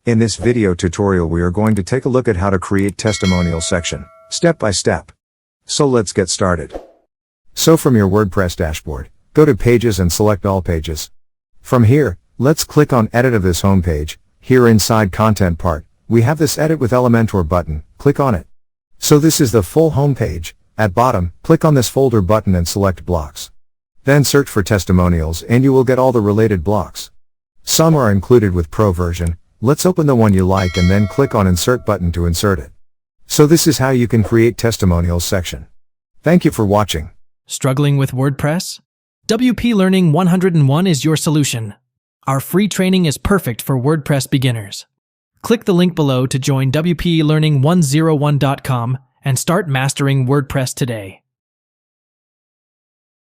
In this video tutorial we are going to take a look at how to create testimonial section, step by step. So let's get started. So from your WordPress dashboard, go to Pages and select All Pages. From here, let's click on Edit of this home page. Here inside Content part, we have this Edit with Elementor button, click on it. So this is the full home page. At bottom, click on this folder button and select Blocks. Then search for Testimonials and you will get all the related blocks. Some are included with Pro version. Let's open the one you like and then click on Insert button to insert it. So this is how you can create Testimonials section. Thank you for watching. Struggling with WordPress? WP Learning 101 is your solution. Our free training is perfect for WordPress beginners. Click the link below to join WPLearning101.com and start mastering WordPress today.